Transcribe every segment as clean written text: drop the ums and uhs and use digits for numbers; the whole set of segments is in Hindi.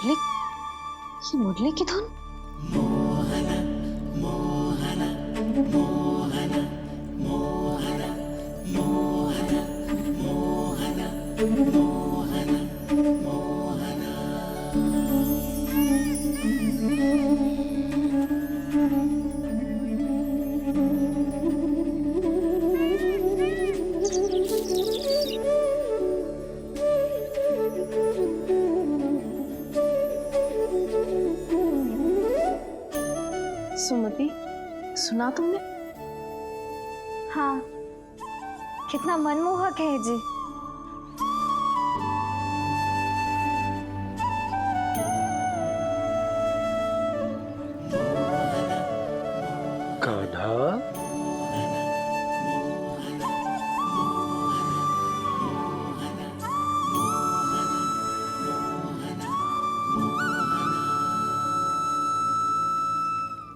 मुरली, ये मुरली की धुन। मोहना मोहना मोहना मोहना मोहना मोहना मोहना मोहना। सुमति, सुना तुमने? हाँ, कितना मनमोहक है जी। कान्हा,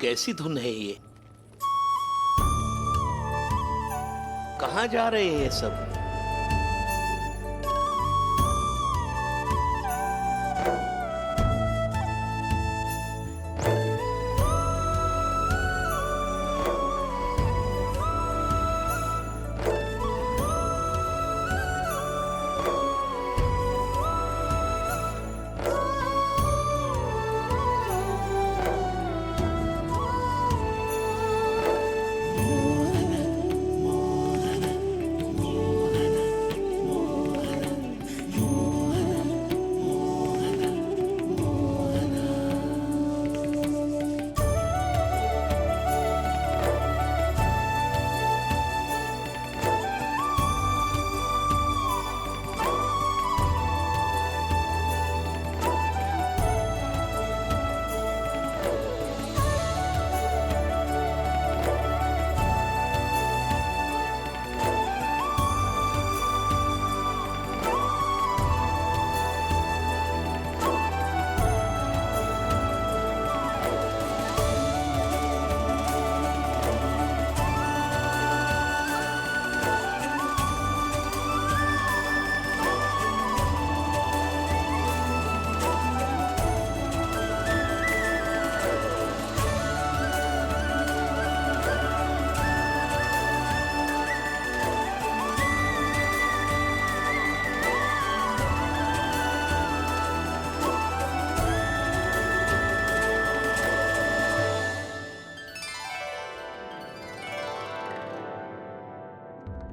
कैसी धुन है ये? कहाँ जा रहे हैं ये सब?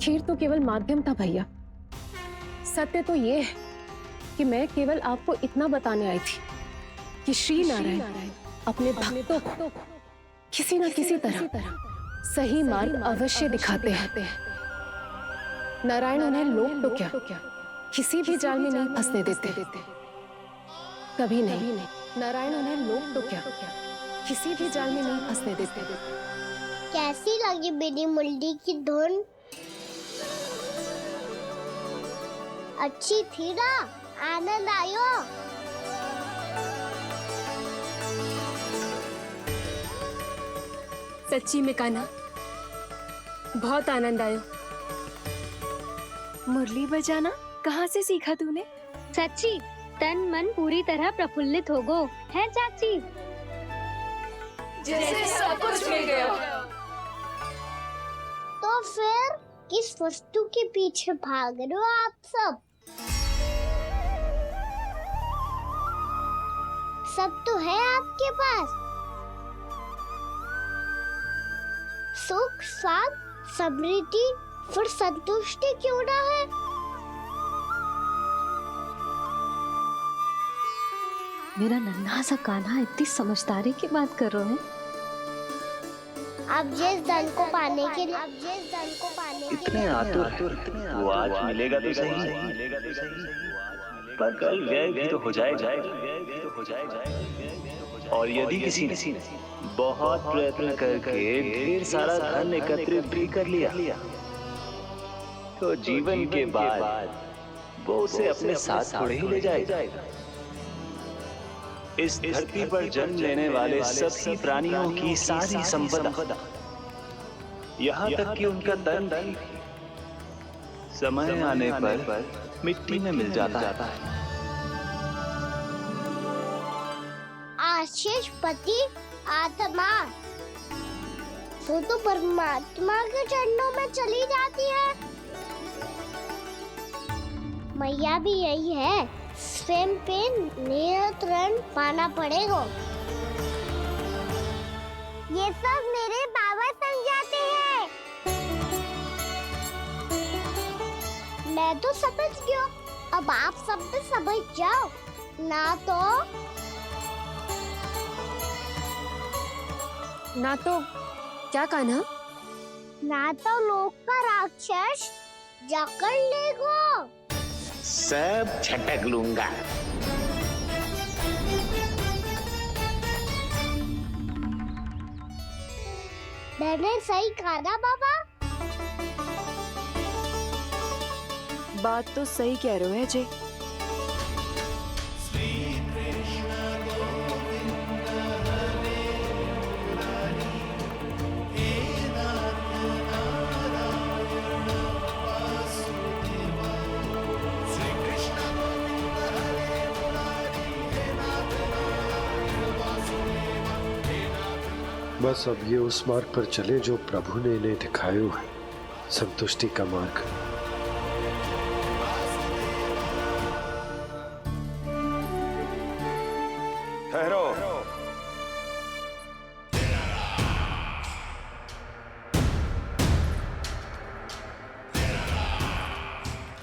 खीर तो केवल माध्यम था भैया। सत्य तो ये है कि मैं केवल आपको इतना बताने आई थी कि श्री नारायण अपने भक्तों को किसी न किसी तरह सही मार्ग अवश्य दिखाते हैं। नारायण उन्हें लोग तो क्या किसी भी जाल में नहीं फंसने देते, कभी नहीं। नारायण उन्हें लोग तो क्या किसी भी जाल में नहीं फंसने देते। कैसी लगी मेरी मुरली की धुन? अच्छी थी ना? आनंद आयो? सच्ची में कान्हा, बहुत आनंद आया। मुरली बजाना कहाँ से सीखा तूने? सच्ची तन मन पूरी तरह प्रफुल्लित हो गो है चाची। जैसे सब कुछ मिल गया। तो फिर किस वस्तु के पीछे भाग रहे हो आप सब? सब तो है आपके पास। सुख, स्वाद, समृद्धि, फिर संतुष्टि क्यों ना है? मेरा नन्हा सा कान्हा इतनी समझदारी की बात कर रहे हैं। अब जिस धन को पाने के लिए इतने आतुर वो आज मिलेगा तो सही, पर कल व्यय भी तो हो जाएगा। और यदि किसी ने बहुत प्रयत्न करके ढेर सारा धन एकत्रित भी कर लिया, तो जीवन के बाद वो उसे अपने साथ थोड़े ही ले जाएगा। इस धरती पर जन्म लेने वाले सभी प्राणियों की सारी संपदा, यहाँ तक कि उनका तन भी समय आने पर मिट्टी में मिल जाता है। राक्षस पति आत्मा वो तो परमात्मा के चरणों में चली जाती है। मैया भी यही है, स्वयं पे नियंत्रण पाना पड़ेगा। ये सब मेरे बाबा समझाते हैं। मैं तो समझ गया, अब आप सब भी समझ जाओ ना तो क्या कान्हा? ना तो लोक का राक्षस जकड़ लेगा। सब झटक लूंगा। मैंने सही कहा ना बाबा? बात तो सही कह रहे हो है जी। बस अब ये उस मार्ग पर चले जो प्रभु ने इन्हें दिखाया है, संतुष्टि का मार्ग। ठहरो।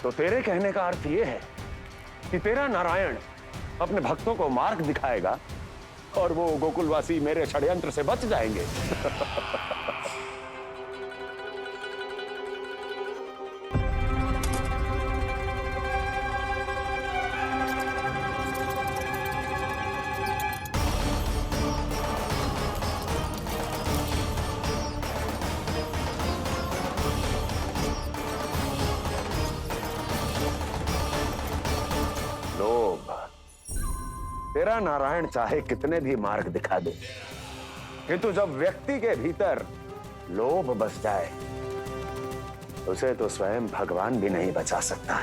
तो तेरे कहने का अर्थ ये है कि तेरा नारायण अपने भक्तों को मार्ग दिखाएगा और वो गोकुलवासी मेरे षड्यंत्र से बच जाएंगे। लोभ। तेरा नारायण चाहे कितने भी मार्ग दिखा दे, किंतु जब व्यक्ति के भीतर लोभ बस जाए उसे तो स्वयं भगवान भी नहीं बचा सकता।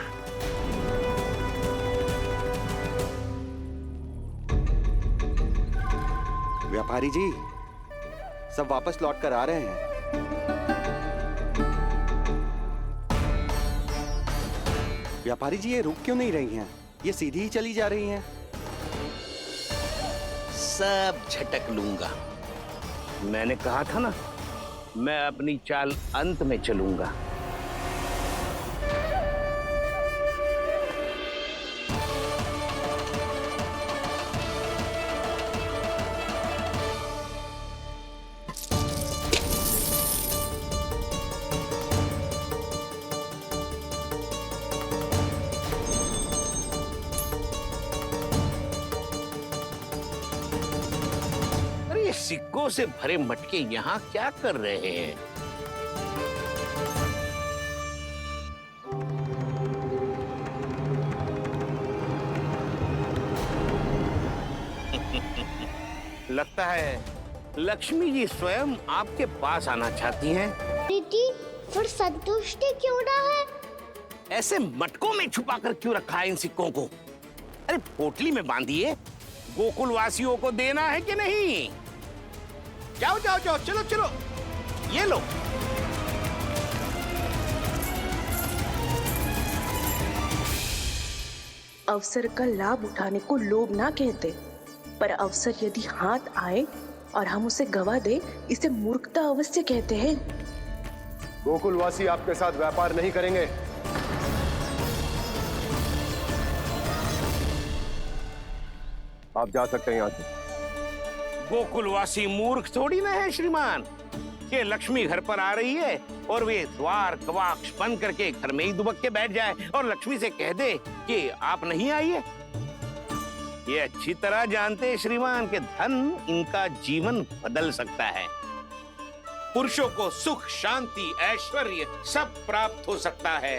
व्यापारी जी सब वापस लौट कर आ रहे हैं। व्यापारी जी ये रुक क्यों नहीं रही हैं? ये सीधी ही चली जा रही हैं। सब झटक लूंगा। मैंने कहा था ना, मैं अपनी चाल अंत में चलूंगा। सिक्कों से भरे मटके यहाँ क्या कर रहे हैं? लगता है लक्ष्मी जी स्वयं आपके पास आना चाहती हैं। प्रीति, फिर संतुष्टि क्यों ना है? ऐसे मटकों में छुपा कर क्यों रखा है इन सिक्कों को? अरे पोटली में बांधिए, गोकुलवासियों को देना है कि नहीं? जाओ जाओ जाओ, चलो चलो, ये लो। अवसर का लाभ उठाने को लोभ ना कहते, पर अवसर यदि हाथ आए और हम उसे गवा दे, इसे मूर्खता अवश्य कहते हैं। गोकुलवासी आपके साथ व्यापार नहीं करेंगे। आप जा सकते हैं यहाँ से। गोकुलवासी मूर्ख थोड़ी ना है श्रीमान। ये लक्ष्मी घर पर आ रही है और वे द्वार कवाक्ष बंद करके घर में ही दुबक के बैठ जाए और लक्ष्मी से कह दे कि आप नहीं आइए। ये अच्छी तरह जानते हैं श्रीमान कि धन इनका जीवन बदल सकता है। पुरुषों को सुख, शांति, ऐश्वर्य सब प्राप्त हो सकता है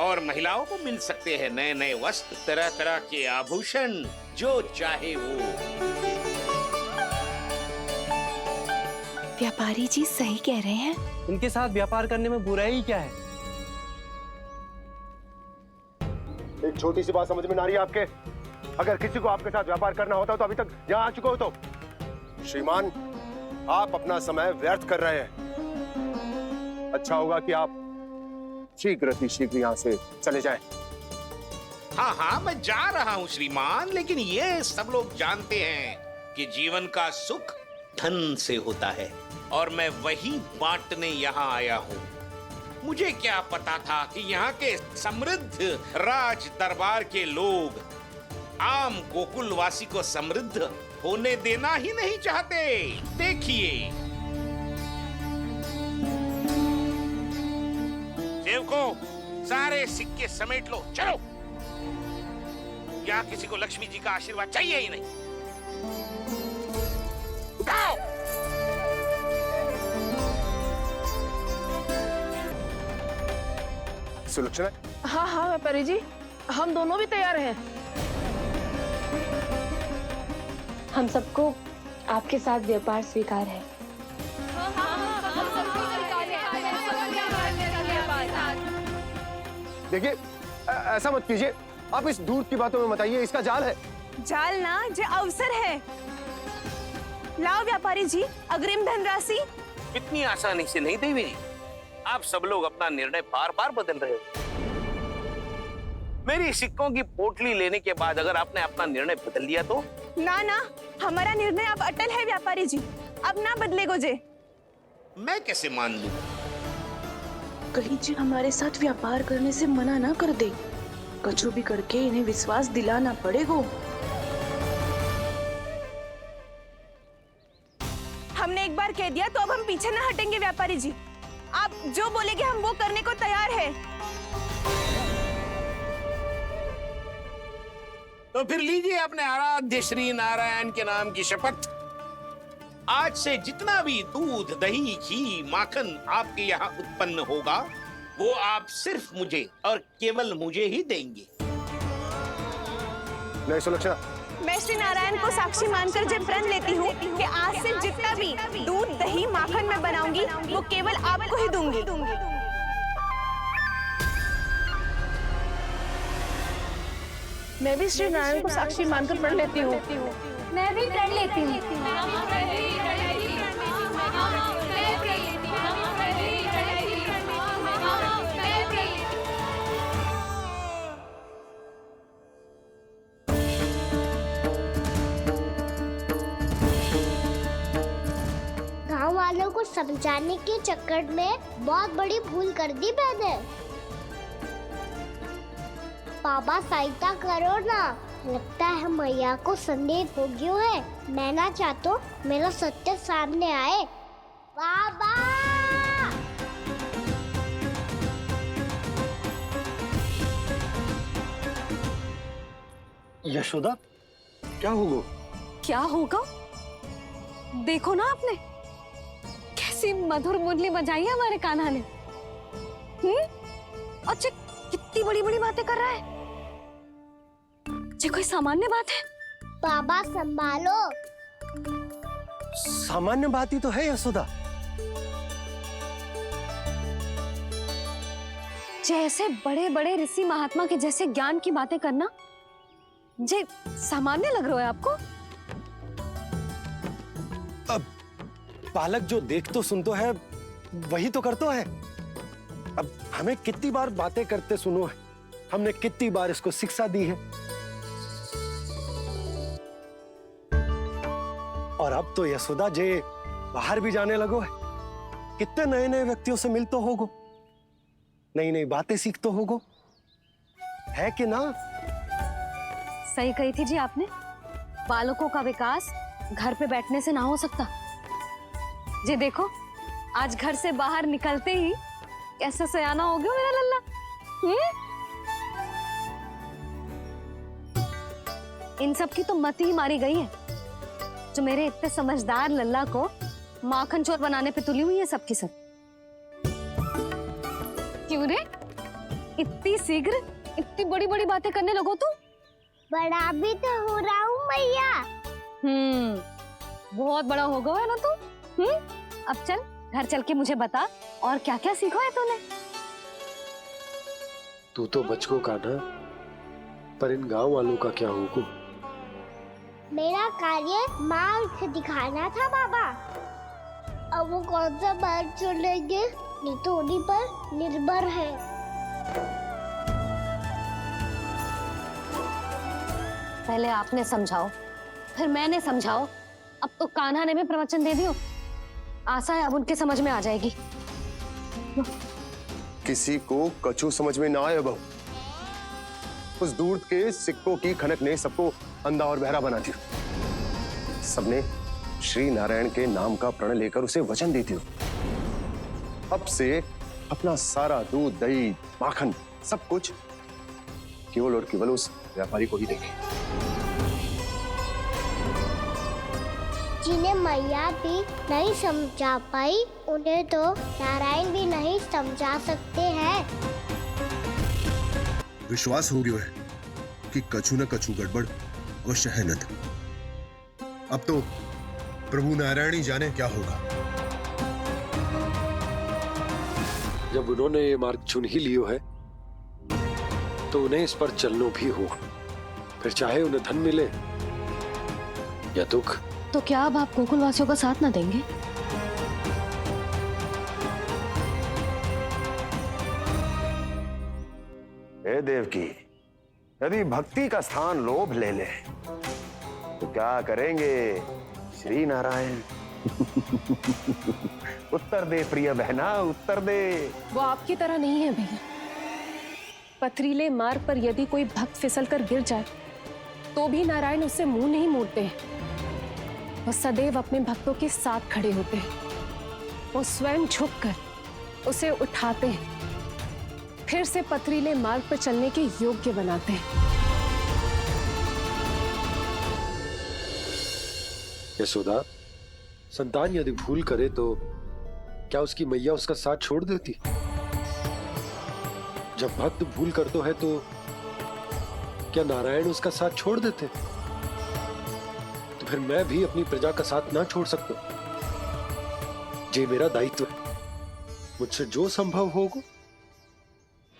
और महिलाओं को मिल सकते हैं नए नए वस्त्र, तरह तरह के आभूषण, जो चाहे वो। व्यापारी जी सही कह रहे हैं। इनके साथ व्यापार करने में बुराई क्या है? एक छोटी सी बात समझ में ना आ रही है आपके? अगर किसी को आपके साथ व्यापार करना होता तो अभी तक यहाँ आ चुके हो। तो श्रीमान, आप अपना समय व्यर्थ कर रहे हैं। अच्छा होगा कि आप शीघ्र ही शीघ्र यहाँ से चले जाएं। हाँ हाँ, मैं जा रहा हूँ श्रीमान, लेकिन ये सब लोग जानते हैं कि जीवन का सुख धन से होता है और मैं वही बांटने यहाँ आया हूँ। मुझे क्या पता था कि यहाँ के समृद्ध राज दरबार के लोग आम गोकुलवासी को समृद्ध होने देना ही नहीं चाहते। देखिए सेवकों, सारे सिक्के समेट लो, चलो। यहाँ किसी को लक्ष्मी जी का आशीर्वाद चाहिए ही नहीं। उठाओ। सुलक्षणा? हाँ हाँ व्यापारी जी, हम दोनों भी तैयार हैं। हम सबको आपके साथ व्यापार स्वीकार है। देखिए, ऐसा मत कीजिए। आप इस दूध की बातों में मत आइए, इसका जाल है। जाल ना, जे अवसर है। लाओ व्यापारी जी अग्रिम धनराशि। इतनी आसानी से नहीं देवी। आप सब लोग अपना निर्णय बार बार बदल रहे हो। मेरी सिक्कों की पोटली लेने के बाद अगर आपने अपना निर्णय बदल लिया तो? ना ना, हमारा निर्णय अब अटल है व्यापारी जी, अब ना बदलेगो जे। मैं कैसे मान लूं? कहीं जी हमारे साथ व्यापार करने से मना ना कर दे। कछु भी करके इन्हें विश्वास दिलाना पड़ेगा। हमने एक बार कह दिया तो अब हम पीछे ना हटेंगे व्यापारी जी। आप जो बोलेंगे हम वो करने को तैयार है। तो फिर लीजिए अपने आराध्य श्री नारायण के नाम की शपथ। आज से जितना भी दूध, दही, घी, माखन आपके यहाँ उत्पन्न होगा वो आप सिर्फ मुझे और केवल मुझे ही देंगे। नहीं सुलक्षणा, मैं श्री नारायण को साक्षी मानकर जब प्रण लेती हूँ कि आज से जितना भी दूध, दही, माखन मैं बनाऊंगी वो केवल आपको ही दूंगी। मैं भी श्री नारायण को साक्षी मानकर प्रण लेती हूँ। मैं भी प्रण लेती हूँ। गांव वालों को समझाने के चक्कर में बहुत बड़ी भूल कर दी मैंने। बाबा सहायता करो ना, लगता है मैया को संदेह हो गया है। मैं ना चाहता मेरा सत्य सामने आए। बाबा! यशोदा, क्या होगा? क्या होगा? देखो ना आपने कैसी मधुर मुरली बजाई है हमारे कान्हा ने। अच्छा, कितनी बड़ी बड़ी बातें कर रहा है। ये कोई सामान्य बात है? बाबा संभालो। सामान्य बात ही तो है यशोदा। जैसे बड़े बड़े ऋषि महात्मा के जैसे ज्ञान की बातें करना जे सामान्य लग रहा है आपको? अब बालक जो देख तो सुन तो है वही तो करता है। अब हमें कितनी बार बातें करते सुनो है, हमने कितनी बार इसको शिक्षा दी है। और अब तो यशोदा जे बाहर भी जाने लगो है, कितने नए नए व्यक्तियों से मिलते होगो, नई नई बातें सीखते होगो, है कि ना? सही कही थी जी आपने। बालकों का विकास घर पे बैठने से ना हो सकता। जी देखो, आज घर से बाहर निकलते ही कैसे सयाना हो गया मेरा लल्ला। इन सब की तो मत ही मारी गई है, जो मेरे इतने समझदार लल्ला को माखन चोर बनाने पे तुली हुई है सबकी सब। क्यों रे, इतनी शीघ्र इतनी बड़ी बड़ी बातें करने लगो तू? बड़ा भी तो हो रहा हूँ मैया। बहुत बड़ा हो गया है ना तू। अब चल घर चल के मुझे बता और क्या क्या सीखा है तूने। तू तो बचको कान्हा पर इन गांव वालों का क्या होगा? मेरा कार्य मार्ग दिखाना था बाबा। अब वो कौन सा मार्ग चुनेंगे ये तो उन्हीं पर निर्भर है। पहले आपने समझाओ, फिर मैंने समझाओ, अब तो कान्हा ने भी प्रवचन दे दियो। आशा है अब उनके समझ में आ जाएगी। किसी को कछु समझ में ना आए बहू। उस दूध के सिक्कों की खनक ने सबको अंधा और बहरा बना दिया। सबने श्री नारायण के नाम का प्रण लेकर उसे वचन दे दियो। अब से अपना सारा दूध, दही, माखन सब कुछ केवल और केवल उस व्यापारी को ही देंगे। जिन्हें मैया भी नहीं समझा पाई उन्हें तो नारायण भी नहीं समझा सकते हैं। विश्वास हो गया है कि कछु न कछु गड़बड़ अवश्य है नंद। अब तो प्रभु नारायण ही जाने क्या होगा। जब उन्होंने ये मार्ग चुन ही लियो है तो उन्हें इस पर चलना भी हो, फिर चाहे उन्हें धन मिले या दुख। तो क्या अब आप गोकुल वासियों का साथ ना देंगे? हे देवकी, यदि भक्ति का स्थान लोभ ले ले तो क्या करेंगे श्री नारायण? उत्तर दे प्रिय बहना, उत्तर दे। वो आपकी तरह नहीं है भैया। पथरीले मार्ग पर यदि कोई भक्त फिसल कर गिर जाए तो भी नारायण उससे मुंह नहीं मोड़ते हैं। वो सदैव अपने भक्तों के साथ खड़े होते हैं। वो स्वयं झुककर उसे उठाते हैं, फिर से पथरीले मार्ग पर चलने के योग्य बनाते हैं। यशोदा, संतान यदि भूल करे तो क्या उसकी मैया उसका साथ छोड़ देती? जब भक्त भूल करता है तो क्या नारायण उसका साथ छोड़ देते? तो फिर मैं भी अपनी प्रजा का साथ ना छोड़ सकता। ये मेरा दायित्व है। मुझसे जो संभव होगा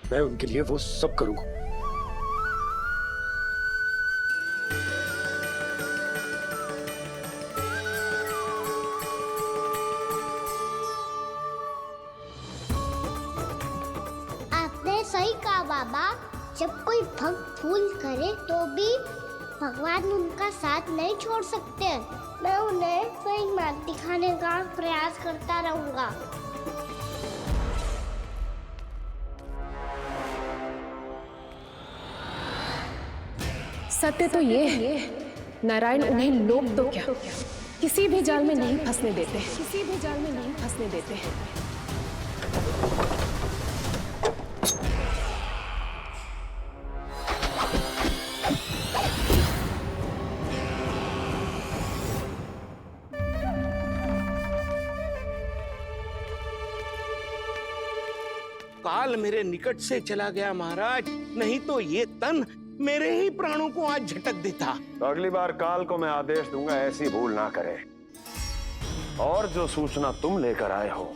मैं उनके लिए वो सब करूंगा। आपने सही कहा बाबा। जब कोई भक्त भूल करे तो भी भगवान उनका साथ नहीं छोड़ सकते। मैं उन्हें सही मार्ग दिखाने का प्रयास करता रहूंगा। सत्य तो ये है, नारायण उन्हें लोग तो क्या किसी भी जाल में नहीं फंसने देते, किसी भी जाल में नहीं फंसने देते हैं। काल मेरे निकट से चला गया महाराज, नहीं तो ये तन मेरे ही प्राणों को आज झटक देता। तो अगली बार काल को मैं आदेश दूंगा ऐसी भूल ना करे। और जो सूचना तुम लेकर आए हो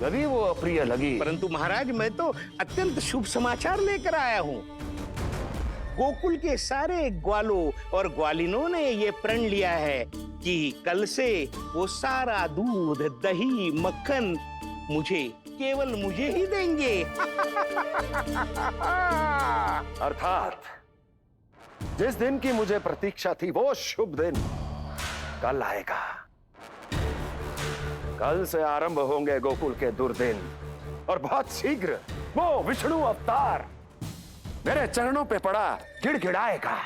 यदि वो अप्रिय लगी, परंतु महाराज मैं तो अत्यंत शुभ समाचार लेकर आया हूँ। गोकुल के सारे ग्वालों और ग्वालिनों ने ये प्रण लिया है कि कल से वो सारा दूध, दही, मक्खन मुझे, केवल मुझे ही देंगे। अर्थात जिस दिन की मुझे प्रतीक्षा थी वो शुभ दिन कल आएगा। कल से आरंभ होंगे गोकुल के दुर्दिन और बहुत शीघ्र वो विष्णु अवतार मेरे चरणों पे पड़ा गिड़गिड़ाएगा।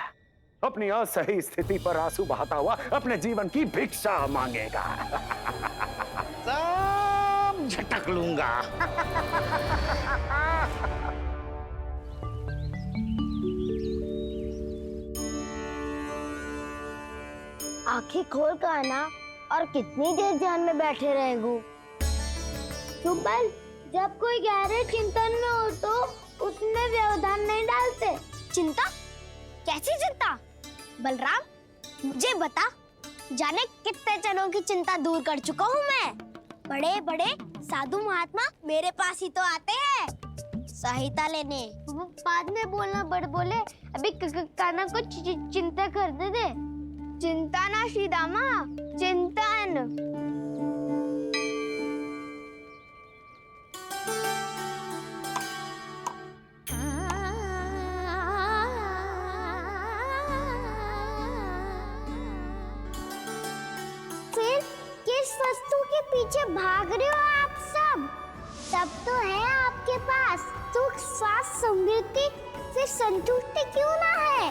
अपनी असही स्थिति पर आंसू बहाता हुआ अपने जीवन की भिक्षा मांगेगा। सब झटक लूंगा। आंखें खोल कर आना और कितनी देर ध्यान में बैठे रहेगो? सुबह जब कोई गहरे चिंतन में हो तो उसमें व्यवधान नहीं डालते। चिंता? कैसी चिंता? बलराम मुझे बता, जाने कितने जनों की चिंता दूर कर चुका हूँ मैं। बड़े बड़े साधु महात्मा मेरे पास ही तो आते हैं। सहायता लेने। बाद में बोलना बड़ बोले, अभी कान्हा को चिंता करने दे। चिंता ना श्रीदामा, चिंतन। फिर किस वस्तु के पीछे भाग रहे हो आप सब? सब तो है आपके पास, सुख स्वास्थ्य समृद्धि, फिर संतुष्टि क्यों ना है?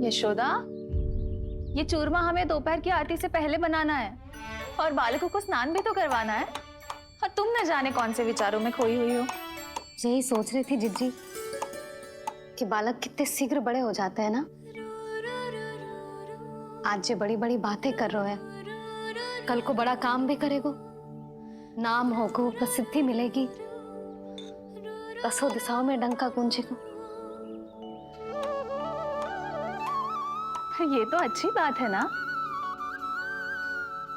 यशोदा, ये चूरमा हमें दोपहर की आरती से पहले बनाना है और बालकों को स्नान भी तो करवाना है। और तुम न जाने कौन से विचारों में खोई हुई हो। यही सोच रही थी जिज्जी कि बालक कितने शीघ्र बड़े हो जाते हैं ना। आज जो बड़ी बड़ी बातें कर रहे हैं, कल को बड़ा काम भी करेगो, नाम होगो, प्रसिद्धि मिलेगी, दसों दिशाओं में डंका गूंजेगो। ये तो अच्छी बात है ना।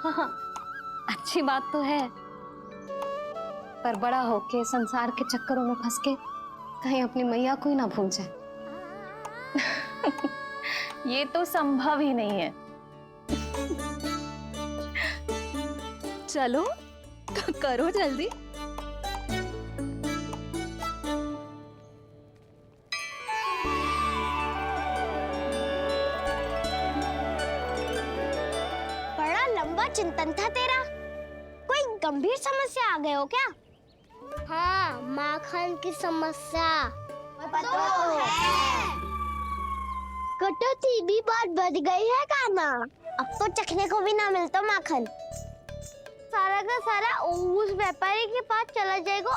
हाँ, अच्छी बात तो है, पर बड़ा होके संसार के चक्करों में फंस के कहीं अपनी मैया को ही ना भूल जाए। ये तो संभव ही नहीं है। चलो करो जल्दी। बड़ा लंबा चिंतन था तेरा। कोई गंभीर समस्या आ गए हो क्या? हाँ, माखन की समस्या तो है। कटौती भी बहुत बढ़ गई है कान्हा। अब तो चखने को भी ना मिलता माखन। सारा का सारा उस व्यापारी के पास चला जाएगा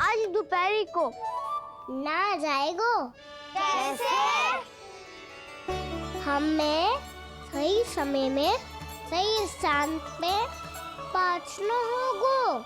आज दोपहर को। ना जाएगो? कैसे? हमें सही समय में सही स्थान पे पहुंचना होगा।